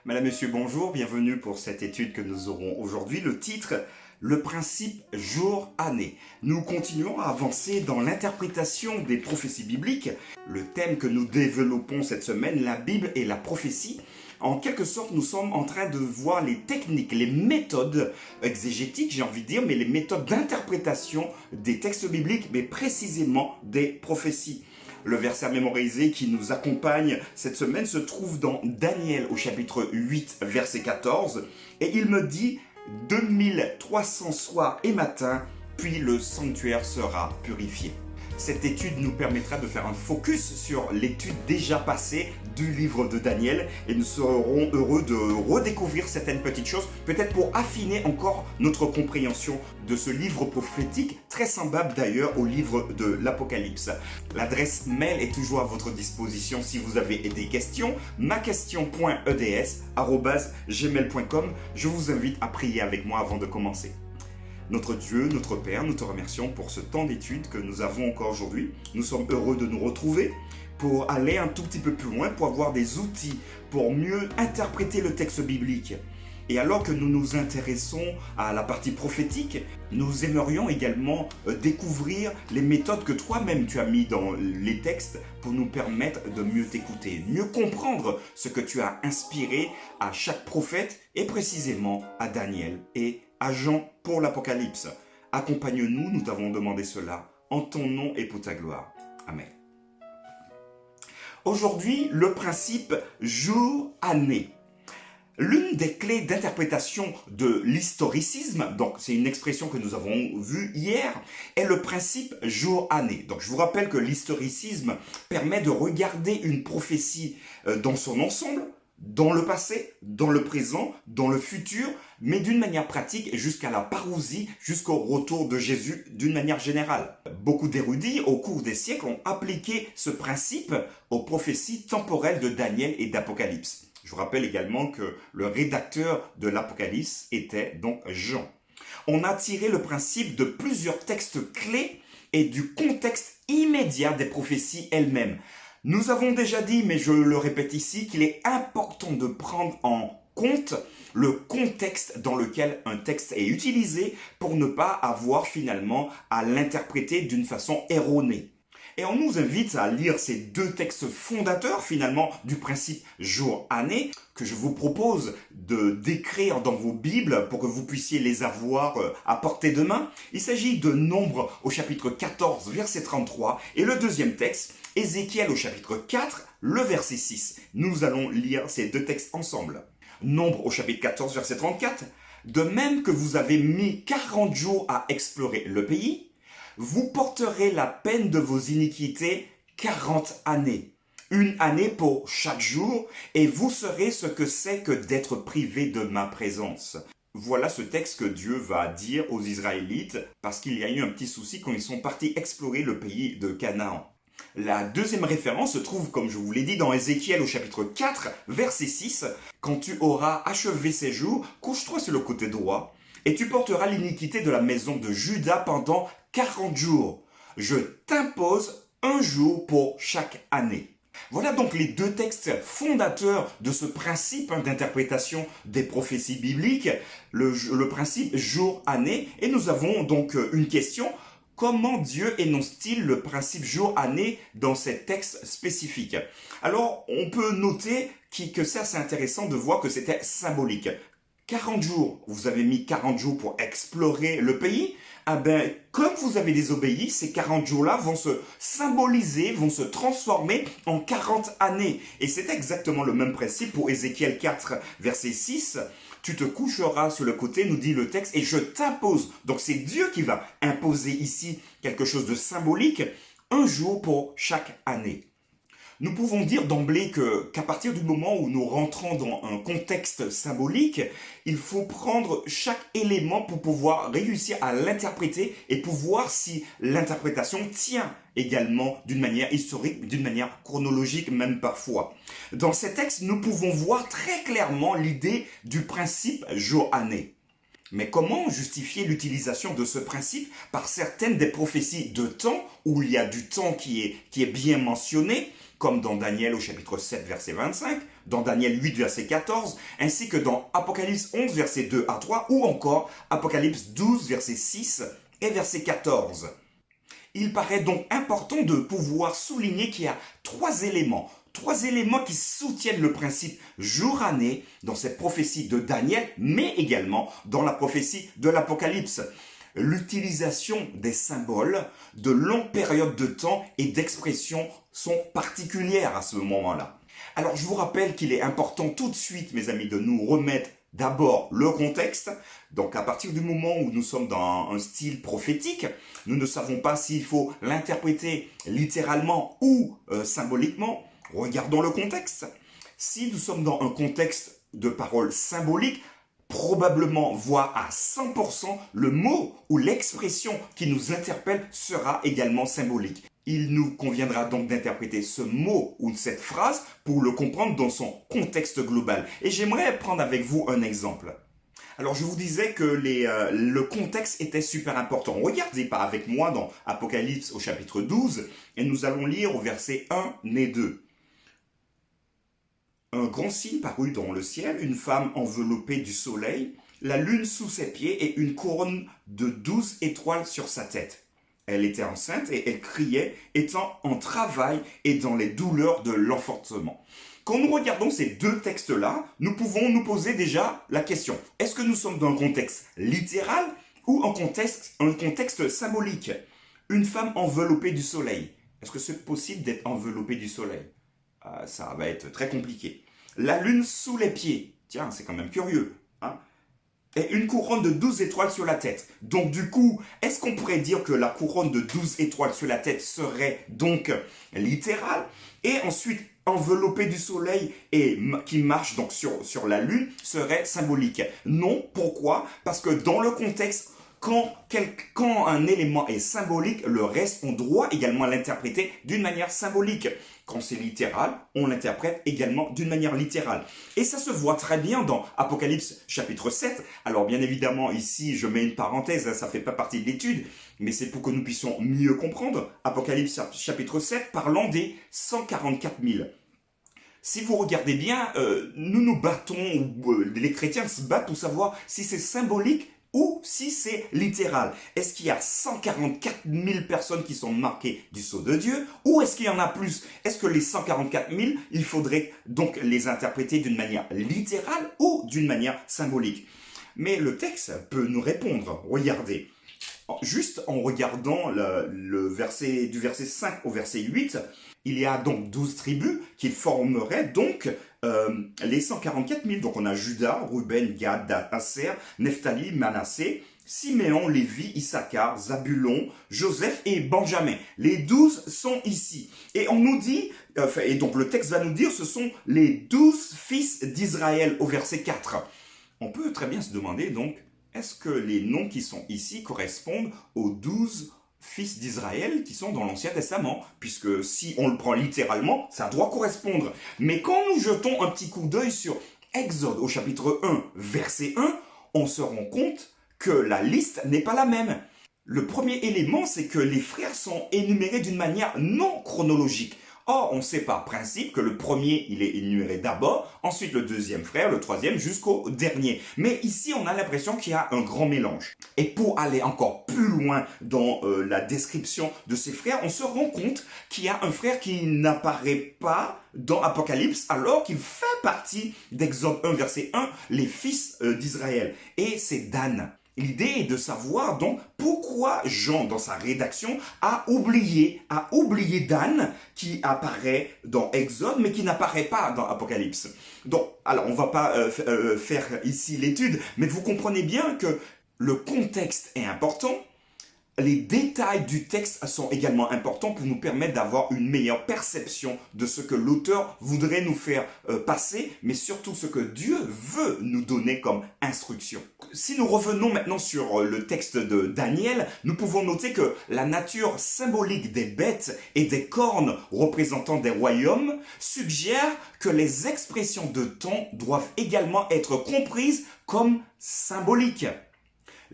Madame, Monsieur, bonjour, bienvenue pour cette étude que nous aurons aujourd'hui. Le titre, le principe jour-année. Nous continuons à avancer dans l'interprétation des prophéties bibliques. Le thème que nous développons cette semaine, la Bible et la prophétie. En quelque sorte, nous sommes en train de voir les techniques, les méthodes exégétiques, j'ai envie de dire, mais les méthodes d'interprétation des textes bibliques, mais précisément des prophéties. Le verset à mémoriser qui nous accompagne cette semaine se trouve dans Daniel au chapitre 8, verset 14. Et il me dit, 2300 soirs et matins, puis le sanctuaire sera purifié. Cette étude nous permettra de faire un focus sur l'étude déjà passée du livre de Daniel et nous serons heureux de redécouvrir certaines petites choses, peut-être pour affiner encore notre compréhension de ce livre prophétique, très semblable d'ailleurs au livre de l'Apocalypse. L'adresse mail est toujours à votre disposition si vous avez des questions, maquestion.eds@gmail.com. Je vous invite à prier avec moi avant de commencer. Notre Dieu, notre Père, nous te remercions pour ce temps d'étude que nous avons encore aujourd'hui. Nous sommes heureux de nous retrouver pour aller un tout petit peu plus loin, pour avoir des outils pour mieux interpréter le texte biblique. Et alors que nous nous intéressons à la partie prophétique, nous aimerions également découvrir les méthodes que toi-même tu as mis dans les textes pour nous permettre de mieux t'écouter, mieux comprendre ce que tu as inspiré à chaque prophète et précisément à Daniel et à Jean pour l'Apocalypse. Accompagne-nous, nous t'avons demandé cela, en ton nom et pour ta gloire. Amen. Aujourd'hui, le principe jour-année. L'une des clés d'interprétation de l'historicisme, donc c'est une expression que nous avons vue hier, est le principe jour-année. Donc je vous rappelle que l'historicisme permet de regarder une prophétie dans son ensemble, dans le passé, dans le présent, dans le futur, mais d'une manière pratique jusqu'à la parousie, jusqu'au retour de Jésus d'une manière générale. Beaucoup d'érudits au cours des siècles ont appliqué ce principe aux prophéties temporelles de Daniel et d'Apocalypse. Je vous rappelle également que le rédacteur de l'Apocalypse était donc Jean. On a tiré le principe de plusieurs textes clés et du contexte immédiat des prophéties elles-mêmes. Nous avons déjà dit, mais je le répète ici, qu'il est important de prendre en compte le contexte dans lequel un texte est utilisé pour ne pas avoir finalement à l'interpréter d'une façon erronée. Et on nous invite à lire ces deux textes fondateurs finalement du principe jour-année que je vous propose de décrire dans vos Bibles pour que vous puissiez les avoir à portée de main. Il s'agit de Nombre au chapitre 14, verset 33 et le deuxième texte, Ézéchiel au chapitre 4, le verset 6. Nous allons lire ces deux textes ensemble. Nombre au chapitre 14, verset 34. De même que vous avez mis 40 jours à explorer le pays, vous porterez la peine de vos iniquités 40 années. Une année pour chaque jour, et vous saurez ce que c'est que d'être privé de ma présence. Voilà ce texte que Dieu va dire aux Israélites, parce qu'il y a eu un petit souci quand ils sont partis explorer le pays de Canaan. La deuxième référence se trouve, comme je vous l'ai dit, dans Ézéchiel au chapitre 4, verset 6. Quand tu auras achevé ces jours, couche-toi sur le côté droit, et tu porteras l'iniquité de la maison de Juda pendant 40 jours. Je t'impose un jour pour chaque année. Voilà donc les deux textes fondateurs de ce principe d'interprétation des prophéties bibliques, le principe jour-année. Et nous avons donc une question. Comment Dieu énonce-t-il le principe jour-année dans ces textes spécifiques? Alors, on peut noter que c'est assez intéressant de voir que c'était symbolique. 40 jours, vous avez mis 40 jours pour explorer le pays. Ah ben, comme vous avez désobéi, ces 40 jours-là vont se symboliser, vont se transformer en 40 années. Et c'est exactement le même principe pour Ézéchiel 4, verset 6. Tu te coucheras sur le côté, nous dit le texte, et je t'impose. Donc c'est Dieu qui va imposer ici quelque chose de symbolique, un jour pour chaque année. Nous pouvons dire d'emblée qu'à partir du moment où nous rentrons dans un contexte symbolique, il faut prendre chaque élément pour pouvoir réussir à l'interpréter et pour voir si l'interprétation tient également d'une manière historique, d'une manière chronologique même parfois. Dans ces textes, nous pouvons voir très clairement l'idée du principe jour-année. Mais comment justifier l'utilisation de ce principe par certaines des prophéties de temps où il y a du temps qui est bien mentionné, comme dans Daniel au chapitre 7, verset 25, dans Daniel 8, verset 14, ainsi que dans Apocalypse 11, verset 2 à 3, ou encore Apocalypse 12, verset 6 et verset 14. Il paraît donc important de pouvoir souligner qu'il y a trois éléments qui soutiennent le principe jour-année dans cette prophétie de Daniel, mais également dans la prophétie de l'Apocalypse. L'utilisation des symboles, de longues périodes de temps et d'expression sont particulières à ce moment-là. Alors je vous rappelle qu'il est important tout de suite, mes amis, de nous remettre d'abord le contexte. Donc à partir du moment où nous sommes dans un style prophétique, nous ne savons pas s'il faut l'interpréter littéralement ou symboliquement. Regardons le contexte. Si nous sommes dans un contexte de paroles symboliques, probablement, voire à 100%, le mot ou l'expression qui nous interpelle sera également symbolique. Il nous conviendra donc d'interpréter ce mot ou cette phrase pour le comprendre dans son contexte global. Et j'aimerais prendre avec vous un exemple. Alors je vous disais que le contexte était super important. Regardez pas avec moi dans Apocalypse au chapitre 12 et nous allons lire au verset 1 et 2. Un grand signe parut dans le ciel, une femme enveloppée du soleil, la lune sous ses pieds et une couronne de 12 étoiles sur sa tête. Elle était enceinte et elle criait, étant en travail et dans les douleurs de l'enfantement. Quand nous regardons ces deux textes-là, nous pouvons nous poser déjà la question. Est-ce que nous sommes dans un contexte littéral ou un contexte symbolique? Une femme enveloppée du soleil. Est-ce que c'est possible d'être enveloppée du soleil? Ça va être très compliqué. La lune sous les pieds. Tiens, c'est quand même curieux. Hein? Et une couronne de 12 étoiles sur la tête. Donc du coup, est-ce qu'on pourrait dire que la couronne de 12 étoiles sur la tête serait donc littérale? Et ensuite, enveloppée du soleil et qui marche donc sur la lune serait symbolique? Non, pourquoi? Parce que dans le contexte, quand un élément est symbolique, le reste, on doit également l'interpréter d'une manière symbolique. Quand c'est littéral, on l'interprète également d'une manière littérale. Et ça se voit très bien dans Apocalypse chapitre 7. Alors bien évidemment, ici, je mets une parenthèse, ça ne fait pas partie de l'étude, mais c'est pour que nous puissions mieux comprendre. Apocalypse chapitre 7, parlant des 144 000. Si vous regardez bien, nous nous battons, les chrétiens se battent pour savoir si c'est symbolique ou si c'est littéral. Est-ce qu'il y a 144 000 personnes qui sont marquées du sceau de Dieu ou est-ce qu'il y en a plus? Est-ce que les 144 000, il faudrait donc les interpréter d'une manière littérale ou d'une manière symbolique? Mais le texte peut nous répondre. Regardez. Juste en regardant le verset, du verset 5 au verset 8, il y a donc 12 tribus qui formeraient donc les 144 000. Donc on a Juda, Ruben, Gad, Aser, Nephtali, Manassé, Siméon, Lévi, Issachar, Zabulon, Joseph et Benjamin. Les 12 sont ici. Et on nous dit, et donc le texte va nous dire, ce sont les 12 fils d'Israël au verset 4. On peut très bien se demander donc, est-ce que les noms qui sont ici correspondent aux 12 fils d'Israël qui sont dans l'Ancien Testament? Puisque si on le prend littéralement, ça doit correspondre. Mais quand nous jetons un petit coup d'œil sur Exode au chapitre 1, verset 1, on se rend compte que la liste n'est pas la même. Le premier élément, c'est que les frères sont énumérés d'une manière non chronologique. Or, on sait par principe que le premier, il est énuméré d'abord, ensuite le deuxième frère, le troisième, jusqu'au dernier. Mais ici, on a l'impression qu'il y a un grand mélange. Et pour aller encore plus loin dans la description de ces frères, on se rend compte qu'il y a un frère qui n'apparaît pas dans Apocalypse, alors qu'il fait partie d'Exode 1, verset 1, les fils d'Israël. Et c'est Dan. L'idée est de savoir donc pourquoi Jean, dans sa rédaction, a oublié Dan qui apparaît dans Exode mais qui n'apparaît pas dans Apocalypse. Donc, alors on va pas faire ici l'étude, mais vous comprenez bien que le contexte est important. Les détails du texte sont également importants pour nous permettre d'avoir une meilleure perception de ce que l'auteur voudrait nous faire passer, mais surtout ce que Dieu veut nous donner comme instruction. Si nous revenons maintenant sur le texte de Daniel, nous pouvons noter que la nature symbolique des bêtes et des cornes représentant des royaumes suggère que les expressions de temps doivent également être comprises comme symboliques.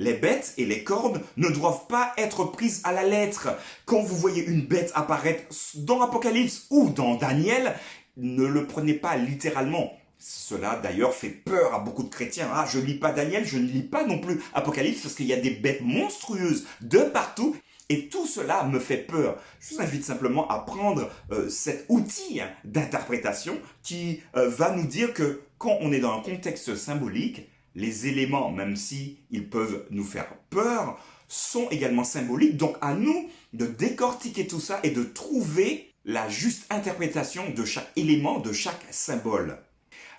Les bêtes et les cornes ne doivent pas être prises à la lettre. Quand vous voyez une bête apparaître dans Apocalypse ou dans Daniel, ne le prenez pas littéralement. Cela d'ailleurs fait peur à beaucoup de chrétiens. Ah, je ne lis pas Daniel, je ne lis pas non plus Apocalypse parce qu'il y a des bêtes monstrueuses de partout. Et tout cela me fait peur. Je vous invite simplement à prendre cet outil d'interprétation qui va nous dire que quand on est dans un contexte symbolique, les éléments, même si ils peuvent nous faire peur, sont également symboliques. Donc à nous de décortiquer tout ça et de trouver la juste interprétation de chaque élément, de chaque symbole.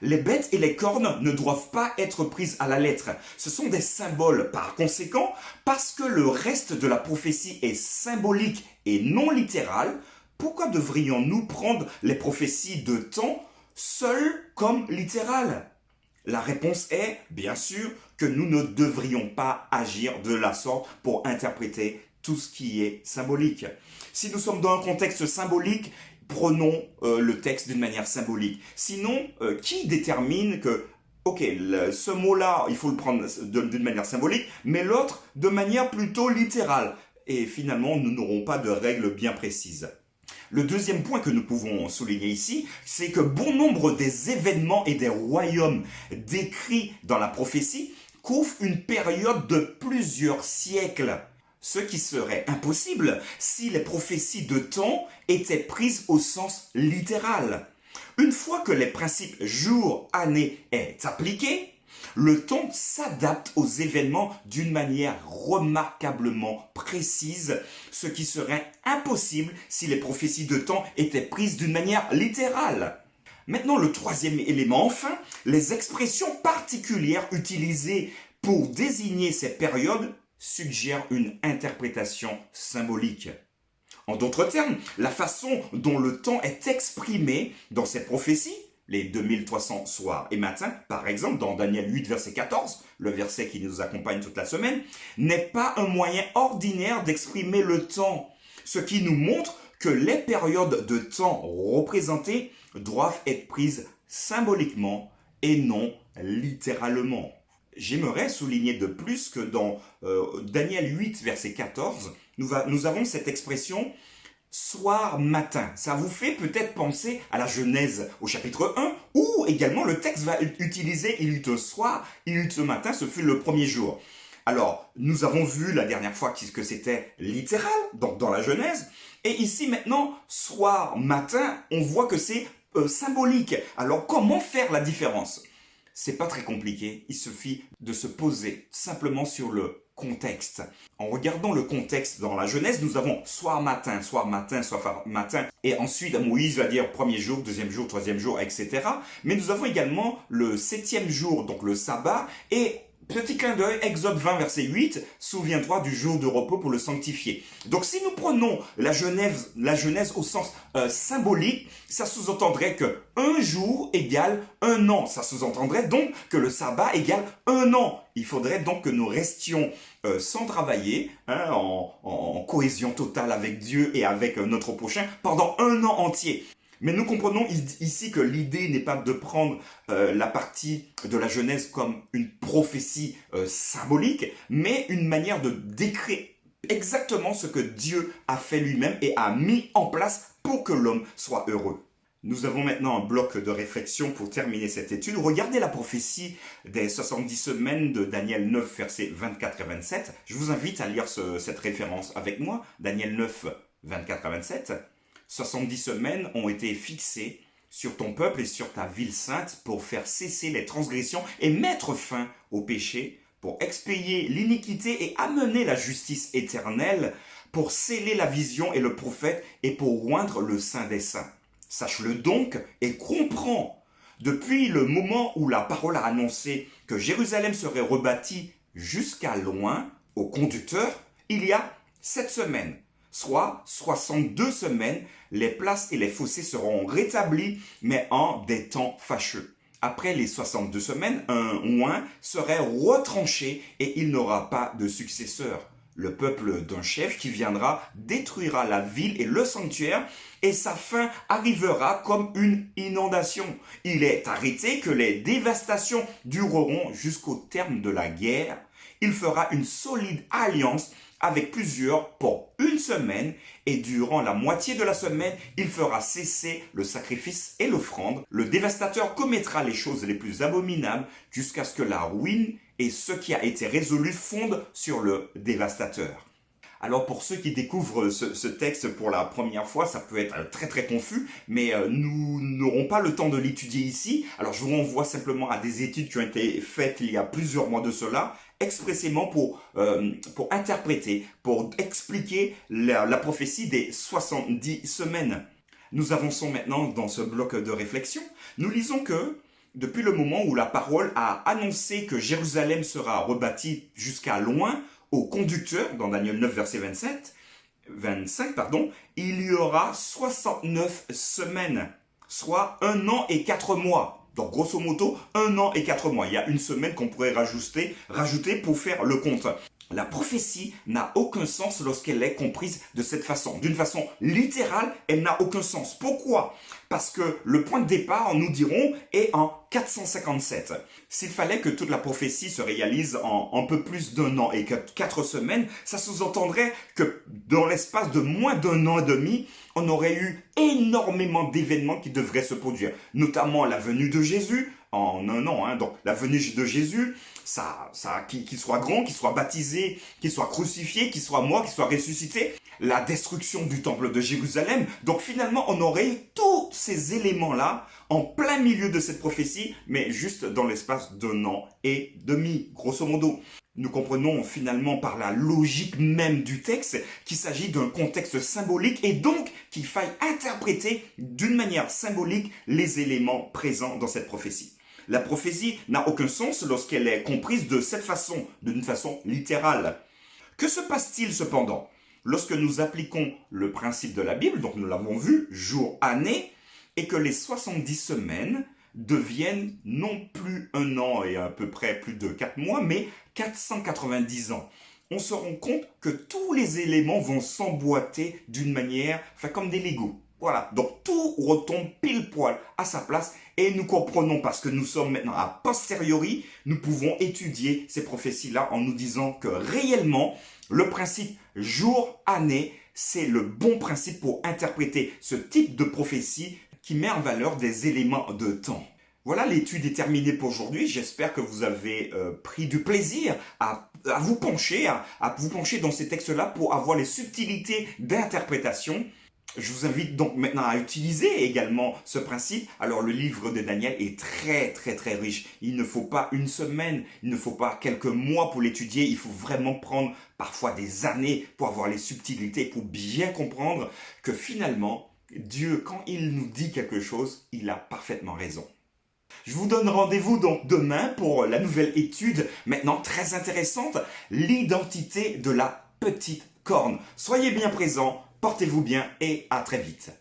Les bêtes et les cornes ne doivent pas être prises à la lettre. Ce sont des symboles. Par conséquent, parce que le reste de la prophétie est symbolique et non littéral, pourquoi devrions-nous prendre les prophéties de temps seules comme littérales? La réponse est, bien sûr, que nous ne devrions pas agir de la sorte pour interpréter tout ce qui est symbolique. Si nous sommes dans un contexte symbolique, prenons le texte d'une manière symbolique. Sinon, qui détermine que, ok, ce mot-là, il faut le prendre d'une manière symbolique, mais l'autre de manière plutôt littérale? Et finalement, nous n'aurons pas de règles bien précises. Le deuxième point que nous pouvons souligner ici, c'est que bon nombre des événements et des royaumes décrits dans la prophétie couvrent une période de plusieurs siècles. Ce qui serait impossible si les prophéties de temps étaient prises au sens littéral. Une fois que les principes jour-année est appliqué, le temps s'adapte aux événements d'une manière remarquablement précise, ce qui serait impossible si les prophéties de temps étaient prises d'une manière littérale. Maintenant, le troisième élément, enfin, les expressions particulières utilisées pour désigner ces périodes suggèrent une interprétation symbolique. En d'autres termes, la façon dont le temps est exprimé dans ces prophéties, les 2300 soirs et matins, par exemple dans Daniel 8, verset 14, le verset qui nous accompagne toute la semaine, n'est pas un moyen ordinaire d'exprimer le temps, ce qui nous montre que les périodes de temps représentées doivent être prises symboliquement et non littéralement. J'aimerais souligner de plus que dans Daniel 8, verset 14, nous avons cette expression soir-matin. Ça vous fait peut-être penser à la Genèse au chapitre 1, où également le texte va utiliser « il eut un soir, il eut un matin », ce fut le premier jour. Alors, nous avons vu la dernière fois que c'était littéral, donc dans la Genèse, et ici maintenant, soir-matin, on voit que c'est symbolique. Alors, comment faire la différence ? C'est pas très compliqué, il suffit de se poser simplement sur le contexte. En regardant le contexte dans la Genèse, nous avons soir matin, soir matin, soir matin, et ensuite Moïse va dire premier jour, deuxième jour, troisième jour, etc. Mais nous avons également le septième jour, donc le sabbat, et petit clin d'œil, Exode 20, verset 8, souviens-toi du jour de repos pour le sanctifier. Donc si nous prenons la Genèse au sens symbolique, ça sous-entendrait que un jour égale un an. Ça sous-entendrait donc que le sabbat égale un an. Il faudrait donc que nous restions sans travailler, en cohésion totale avec Dieu et avec notre prochain pendant un an entier. Mais nous comprenons ici que l'idée n'est pas de prendre la partie de la Genèse comme une prophétie symbolique, mais une manière de décrire exactement ce que Dieu a fait lui-même et a mis en place pour que l'homme soit heureux. Nous avons maintenant un bloc de réflexion pour terminer cette étude. Regardez la prophétie des 70 semaines de Daniel 9, versets 24 et 27. Je vous invite à lire cette référence avec moi. Daniel 9, 24 à 27. 70 semaines ont été fixées sur ton peuple et sur ta ville sainte pour faire cesser les transgressions et mettre fin au péché, pour expier l'iniquité et amener la justice éternelle, pour sceller la vision et le prophète et pour oindre le Saint des Saints. Sache-le donc et comprends. Depuis le moment où la parole a annoncé que Jérusalem serait rebâtie jusqu'à loin, au conducteur, il y a 7 semaines. Soit 62 semaines, les places et les fossés seront rétablis, mais en des temps fâcheux. Après les 62 semaines, un oint serait retranché et il n'aura pas de successeur. Le peuple d'un chef qui viendra détruira la ville et le sanctuaire et sa fin arrivera comme une inondation. Il est arrêté que les dévastations dureront jusqu'au terme de la guerre. Il fera une solide alliance avec plusieurs pour une semaine, et durant la moitié de la semaine, il fera cesser le sacrifice et l'offrande. Le dévastateur commettra les choses les plus abominables jusqu'à ce que la ruine et ce qui a été résolu fondent sur le dévastateur. Alors pour ceux qui découvrent ce texte pour la première fois, ça peut être très très confus, mais nous n'aurons pas le temps de l'étudier ici. Alors je vous renvoie simplement à des études qui ont été faites il y a plusieurs mois de cela, expressément pour interpréter, pour expliquer la prophétie des 70 semaines. Nous avançons maintenant dans ce bloc de réflexion. Nous lisons que depuis le moment où la parole a annoncé que Jérusalem sera rebâtie jusqu'à loin, au conducteur, dans Daniel 9, verset 25, il y aura 69 semaines, soit 1 an et 4 mois. Donc, grosso modo, 1 an et 4 mois. Il y a une semaine qu'on pourrait rajouter pour faire le compte. La prophétie n'a aucun sens lorsqu'elle est comprise de cette façon. D'une façon littérale, elle n'a aucun sens. Pourquoi? Parce que le point de départ, nous dirons, est en 457. S'il fallait que toute la prophétie se réalise en un peu plus d'1 an et 4 semaines, ça sous-entendrait que dans l'espace de moins d'1 an et demi, on aurait eu énormément d'événements qui devraient se produire, notamment la venue de Jésus en 1 an. Donc la venue de Jésus, qu'il soit grand, qu'il soit baptisé, qu'il soit crucifié, qu'il soit mort, qu'il soit ressuscité, la destruction du temple de Jérusalem. Donc finalement, on aurait tous ces éléments-là en plein milieu de cette prophétie, mais juste dans l'espace d'1 an et demi, grosso modo. Nous comprenons finalement par la logique même du texte qu'il s'agit d'un contexte symbolique et donc qu'il faille interpréter d'une manière symbolique les éléments présents dans cette prophétie. La prophétie n'a aucun sens lorsqu'elle est comprise de cette façon, d'une façon littérale. Que se passe-t-il cependant lorsque nous appliquons le principe de la Bible, donc nous l'avons vu, jour, année, et que les 70 semaines deviennent non plus 1 an et à peu près plus de 4 mois, mais 490 ans. On se rend compte que tous les éléments vont s'emboîter d'une manière, comme des Legos. Voilà, donc tout retombe pile poil à sa place et nous comprenons parce que nous sommes maintenant a posteriori, nous pouvons étudier ces prophéties-là en nous disant que réellement, le principe jour-année, c'est le bon principe pour interpréter ce type de prophétie qui met en valeur des éléments de temps. Voilà, l'étude est terminée pour aujourd'hui. J'espère que vous avez pris du plaisir à vous pencher, à vous pencher dans ces textes-là pour avoir les subtilités d'interprétation. Je vous invite donc maintenant à utiliser également ce principe. Alors le livre de Daniel est très très très riche. Il ne faut pas une semaine, il ne faut pas quelques mois pour l'étudier. Il faut vraiment prendre parfois des années pour avoir les subtilités, pour bien comprendre que finalement, Dieu, quand il nous dit quelque chose, il a parfaitement raison. Je vous donne rendez-vous donc demain pour la nouvelle étude, maintenant très intéressante, l'identité de la petite corne. Soyez bien présents, portez-vous bien et à très vite.